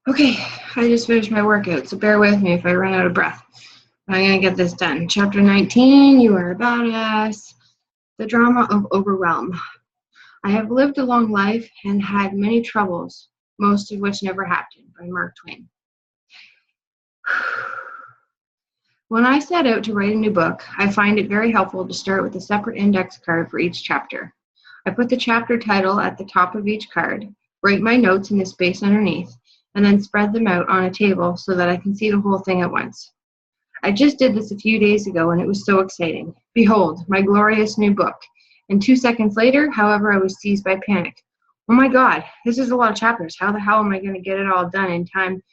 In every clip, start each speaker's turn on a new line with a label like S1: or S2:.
S1: Okay, I just finished my workout, so bear with me if I run out of breath. I'm going to get this done. Chapter 19, You Are a Badass, The Drama of Overwhelm. I have lived a long life and had many troubles, most of which never happened, by Mark Twain. When I set out to write a new book, I find it very helpful to start with a separate index card for each chapter. I put the chapter title at the top of each card, write my notes in the space underneath, and then spread them out on a table so that I can see the whole thing at once. I just did this a few days ago, and it was so exciting. Behold, my glorious new book. And 2 seconds later, however, I was seized by panic. Oh my God, this is a lot of chapters. How the hell am I going to get it all done in time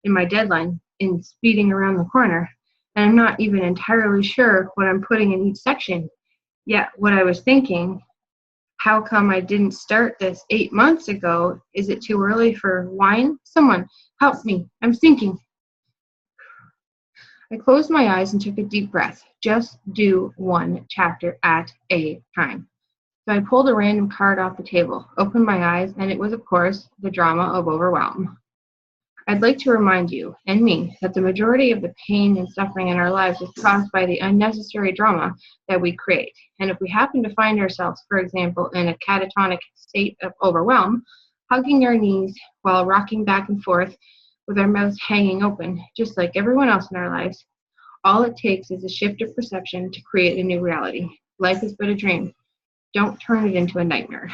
S1: in my deadline in speeding around the corner? And I'm not even entirely sure what I'm putting in each section. Yet what I was thinking, how come I didn't start this 8 months ago? Is it too early for wine? Someone, help me. I'm sinking. I closed my eyes and took a deep breath. Just do one chapter at a time. So I pulled a random card off the table, opened my eyes, and it was, of course, The Drama of Overwhelm. I'd like to remind you, and me, that the majority of the pain and suffering in our lives is caused by the unnecessary drama that we create. And if we happen to find ourselves, for example, in a catatonic state of overwhelm, hugging our knees while rocking back and forth with our mouths hanging open, just like everyone else in our lives, all it takes is a shift of perception to create a new reality. Life is but a dream. Don't turn it into a nightmare.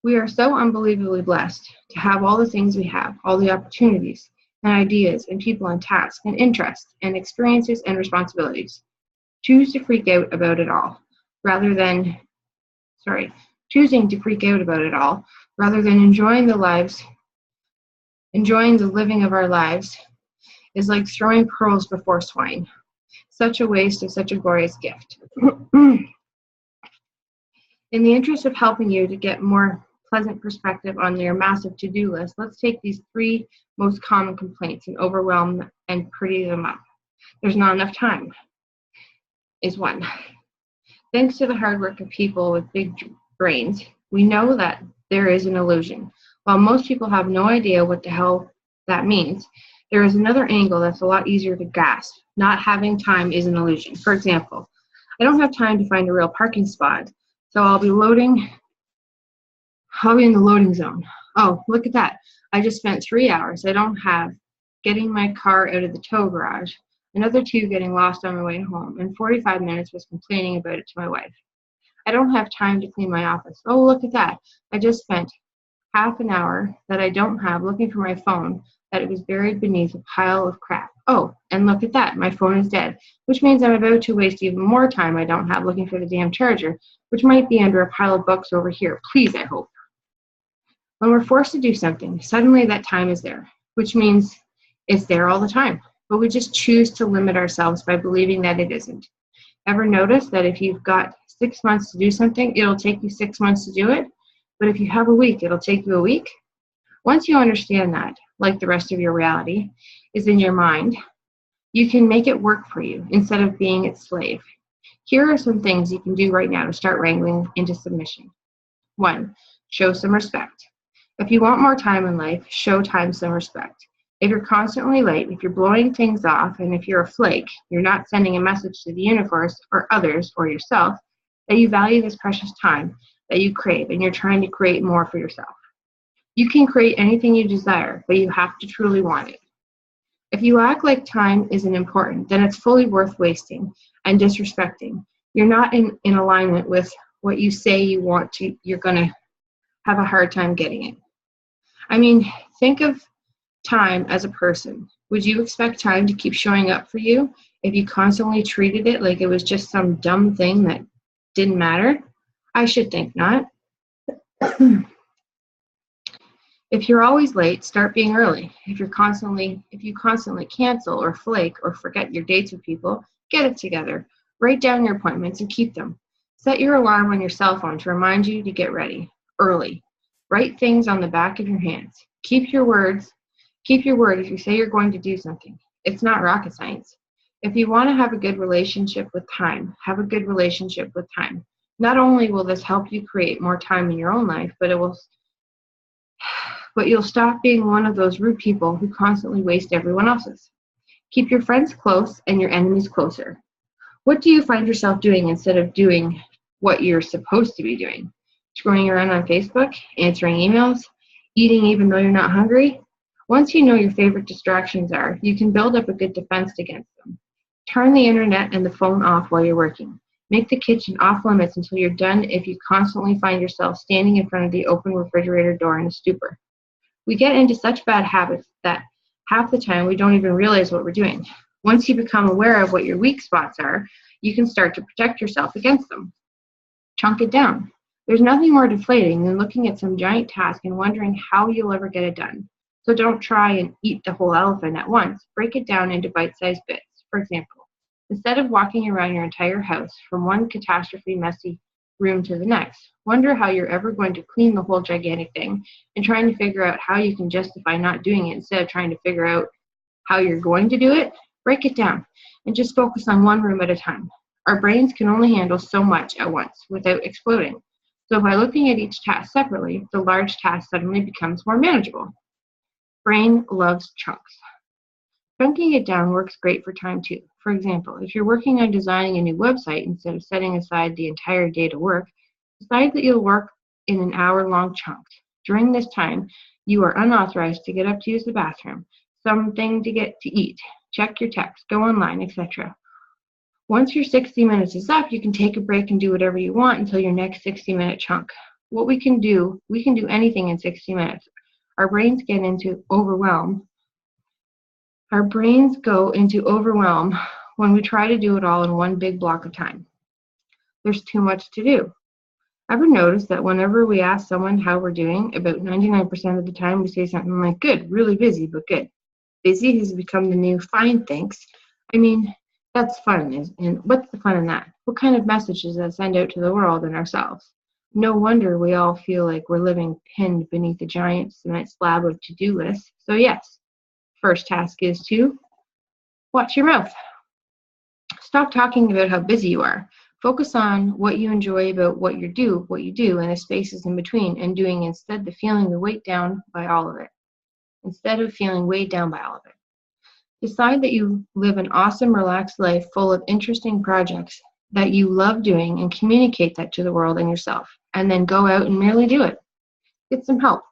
S1: We are so unbelievably blessed to have all the things we have, all the opportunities and ideas and people and tasks and interests and experiences and responsibilities. Choosing to freak out about it all rather than enjoying the living of our lives is like throwing pearls before swine. Such a waste of such a glorious gift. In the interest of helping you to get more pleasant perspective on your massive to-do list, let's take these 3 most common complaints and overwhelm them and pretty them up. There's not enough time is one. Thanks to the hard work of people with big brains, we know that there is an illusion. While most people have no idea what the hell that means, there is another angle that's a lot easier to grasp. Not having time is an illusion. For example, I don't have time to find a real parking spot, so I'll be in the loading zone. Oh, look at that. I just spent 3 hours getting my car out of the tow garage, another 2 getting lost on my way home, and 45 minutes was complaining about it to my wife. I don't have time to clean my office. Oh, look at that. I just spent half an hour that I don't have looking for my phone, that it was buried beneath a pile of crap. Oh, and look at that. My phone is dead, which means I'm about to waste even more time I don't have looking for the damn charger, which might be under a pile of books over here. Please, I hope. When we're forced to do something, suddenly that time is there, which means it's there all the time. But we just choose to limit ourselves by believing that it isn't. Ever notice that if you've got 6 months to do something, it'll take you 6 months to do it? But if you have a week, it'll take you a week? Once you understand that, like the rest of your reality is in your mind, you can make it work for you instead of being its slave. Here are some things you can do right now to start wrangling into submission. 1, show some respect. If you want more time in life, show time some respect. If you're constantly late, if you're blowing things off, and if you're a flake, you're not sending a message to the universe or others or yourself that you value this precious time that you crave and you're trying to create more for yourself. You can create anything you desire, but you have to truly want it. If you act like time isn't important, then it's fully worth wasting and disrespecting. You're not in alignment with what you say you want to, you're going to have a hard time getting it. I mean, think of time as a person. Would you expect time to keep showing up for you if you constantly treated it like it was just some dumb thing that didn't matter? I should think not. If you're always late, start being early. If you constantly cancel or flake or forget your dates with people, get it together. Write down your appointments and keep them. Set your alarm on your cell phone to remind you to get ready early. Write things on the back of your hands. Keep your word if you say you're going to do something. It's not rocket science. If you want to have a good relationship with time, have a good relationship with time. Not only will this help you create more time in your own life, but it will but you'll stop being one of those rude people who constantly waste everyone else's. Keep your friends close and your enemies closer. What do you find yourself doing instead of doing what you're supposed to be doing? Scrolling around on Facebook, answering emails, eating even though you're not hungry? Once you know your favorite distractions are, you can build up a good defense against them. Turn the internet and the phone off while you're working. Make the kitchen off limits until you're done if you constantly find yourself standing in front of the open refrigerator door in a stupor. We get into such bad habits that half the time we don't even realize what we're doing. Once you become aware of what your weak spots are, you can start to protect yourself against them. Chunk it down. There's nothing more deflating than looking at some giant task and wondering how you'll ever get it done. So don't try and eat the whole elephant at once. Break it down into bite-sized bits. For example, instead of walking around your entire house from one catastrophe messy room to the next, wonder how you're ever going to clean the whole gigantic thing and trying to figure out how you can justify not doing it instead of trying to figure out how you're going to do it. Break it down and just focus on one room at a time. Our brains can only handle so much at once without exploding. So by looking at each task separately, the large task suddenly becomes more manageable. Brain loves chunks. Chunking it down works great for time too. For example, if you're working on designing a new website, instead of setting aside the entire day to work, decide that you'll work in an hour-long chunks. During this time, you are unauthorized to get up to use the bathroom, something to get to eat, check your text, go online, etc. Once your 60 minutes is up, you can take a break and do whatever you want until your next 60-minute chunk. What we can do anything in 60 minutes. Our brains get into overwhelm. Our brains go into overwhelm when we try to do it all in one big block of time. There's too much to do. Ever notice that whenever we ask someone how we're doing, about 99% of the time we say something like, good, really busy, but good. Busy has become the new fine, thanks. I mean, that's fun, and what's the fun in that? What kind of message does that send out to the world and ourselves? No wonder we all feel like we're living pinned beneath a giant cement slab of to-do lists. So yes, first task is to watch your mouth. Stop talking about how busy you are. Focus on what you enjoy about what you do, and the spaces in between, and doing instead of feeling weighed down by all of it. Decide that you live an awesome, relaxed life full of interesting projects that you love doing and communicate that to the world and yourself, and then go out and merely do it. Get some help.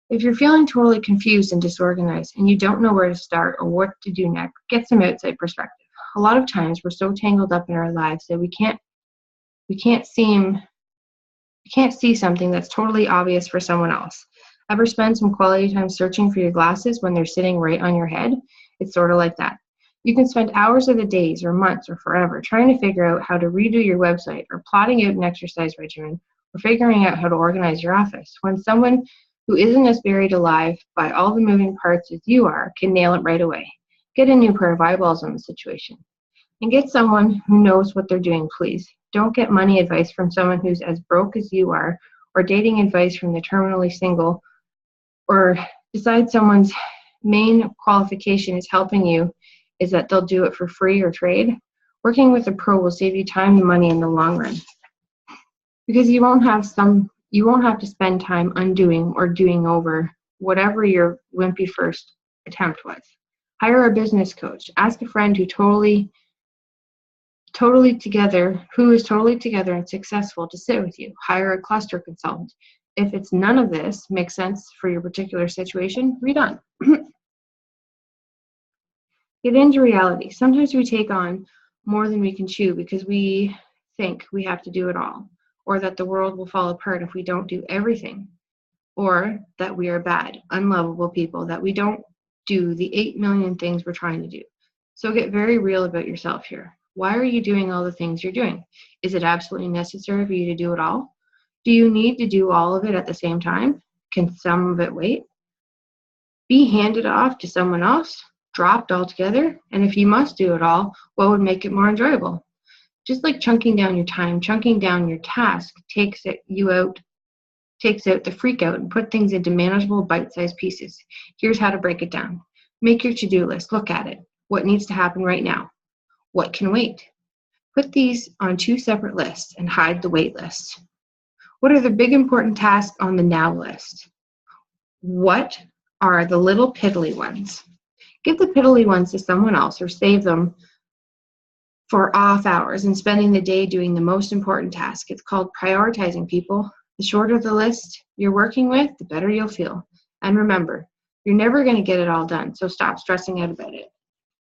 S1: If you're feeling totally confused and disorganized and you don't know where to start or what to do next, get some outside perspective. A lot of times we're so tangled up in our lives that we can't see something that's totally obvious for someone else. Ever spend some quality time searching for your glasses when they're sitting right on your head? It's sort of like that. You can spend hours of the days or months or forever trying to figure out how to redo your website or plotting out an exercise regimen or figuring out how to organize your office when someone who isn't as buried alive by all the moving parts as you are can nail it right away. Get a new pair of eyeballs on the situation. And get someone who knows what they're doing, please. Don't get money advice from someone who's as broke as you are, or dating advice from the terminally single, or decide someone's main qualification is helping you is that they'll do it for free or trade. Working with a pro will save you time and money in the long run. Because you won't have to spend time undoing or doing over whatever your wimpy first attempt was. Hire a business coach. Ask a friend who is totally together and successful to sit with you. Hire a cluster consultant. If it's none of this makes sense for your particular situation, read on. Get into reality. Sometimes we take on more than we can chew because we think we have to do it all, or that the world will fall apart if we don't do everything, or that we are bad, unlovable people, that we don't do the 8 million things we're trying to do. So get very real about yourself here. Why are you doing all the things you're doing? Is it absolutely necessary for you to do it all? Do you need to do all of it at the same time? Can some of it wait? Be handed off to someone else? Dropped altogether? And if you must do it all, what would make it more enjoyable? Just like chunking down your time, chunking down your task takes out the freak out and put things into manageable bite-sized pieces. Here's how to break it down. Make your to-do list. Look at it. What needs to happen right now? What can wait? Put these on 2 separate lists and hide the wait list. What are the big important tasks on the now list? What are the little piddly ones? Give the piddly ones to someone else or save them for off hours and spending the day doing the most important task. It's called prioritizing, people. The shorter the list you're working with, the better you'll feel. And remember, you're never going to get it all done, so stop stressing out about it.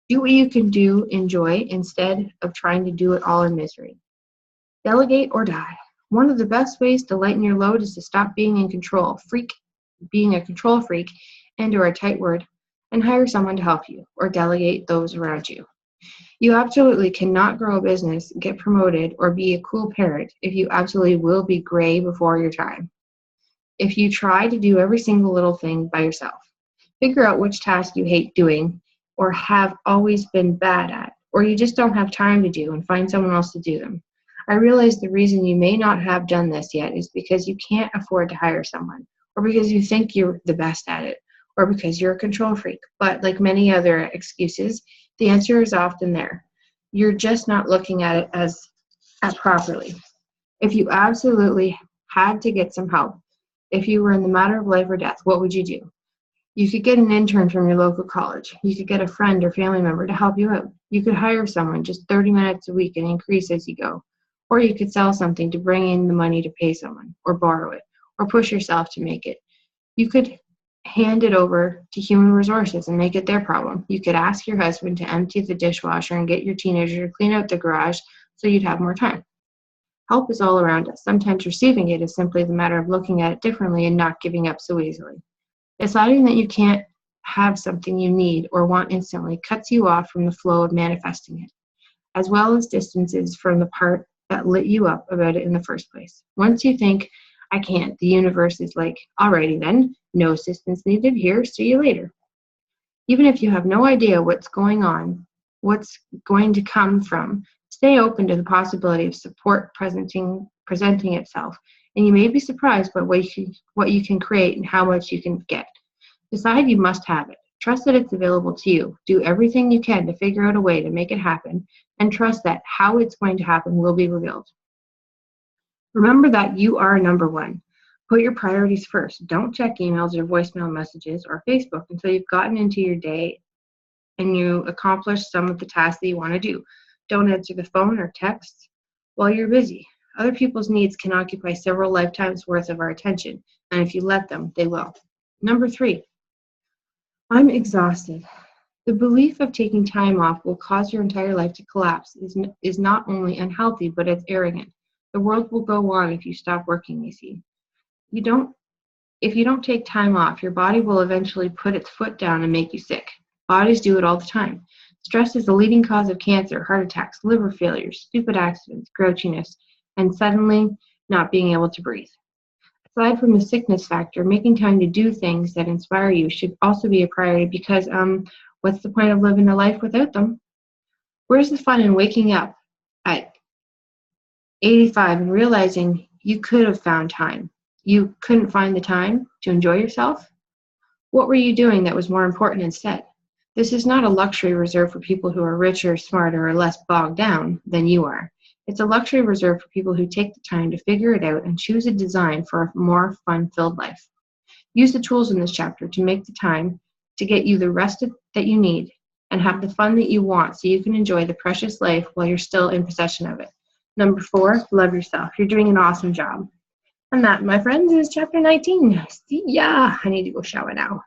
S1: Do what you can do, enjoy, instead of trying to do it all in misery. Delegate or die. One of the best ways to lighten your load is to stop being in control, being a control freak, and/or a tight word, and hire someone to help you or delegate those around you. You absolutely cannot grow a business, get promoted, or be a cool parent if you absolutely will be gray before your time. If you try to do every single little thing by yourself, figure out which task you hate doing or have always been bad at, or you just don't have time to do and find someone else to do them. I realize the reason you may not have done this yet is because you can't afford to hire someone, or because you think you're the best at it, or because you're a control freak. But like many other excuses, the answer is often there. You're just not looking at it at properly. If you absolutely had to get some help, if you were in the matter of life or death, what would you do? You could get an intern from your local college. You could get a friend or family member to help you out. You could hire someone just 30 minutes a week and increase as you go. Or you could sell something to bring in the money to pay someone, or borrow it, or push yourself to make it. You could hand it over to human resources and make it their problem. You could ask your husband to empty the dishwasher and get your teenager to clean out the garage so you'd have more time. Help is all around us. Sometimes receiving it is simply the matter of looking at it differently and not giving up so easily. Deciding that you can't have something you need or want instantly cuts you off from the flow of manifesting it, as well as distances from the part that lit you up about it in the first place. Once you think, I can't, the universe is like, alrighty then, no assistance needed here, see you later. Even if you have no idea what's going on, what's going to come from, stay open to the possibility of support presenting itself, and you may be surprised by what you can create and how much you can get. Decide you must have it. Trust that it's available to you. Do everything you can to figure out a way to make it happen, and trust that how it's going to happen will be revealed. Remember that you are number one. Put your priorities first. Don't check emails or voicemail messages or Facebook until you've gotten into your day and you accomplish some of the tasks that you want to do. Don't answer the phone or texts while you're busy. Other people's needs can occupy several lifetimes worth of our attention, and if you let them, they will. Number 3, I'm exhausted. The belief of taking time off will cause your entire life to collapse is not only unhealthy, but it's arrogant. The world will go on if you stop working, you see. If you don't take time off, your body will eventually put its foot down and make you sick. Bodies do it all the time. Stress is the leading cause of cancer, heart attacks, liver failures, stupid accidents, grouchiness, and suddenly not being able to breathe. Aside from the sickness factor, making time to do things that inspire you should also be a priority because what's the point of living a life without them? Where's the fun in waking up at 85 and realizing you could have found time? You couldn't find the time to enjoy yourself? What were you doing that was more important instead? This is not a luxury reserved for people who are richer, smarter, or less bogged down than you are. It's a luxury reserved for people who take the time to figure it out and choose a design for a more fun-filled life. Use the tools in this chapter to make the time to get you the rest that you need and have the fun that you want so you can enjoy the precious life while you're still in possession of it. Number 4, love yourself. You're doing an awesome job. And that, my friends, is chapter 19. See ya. I need to go shower now.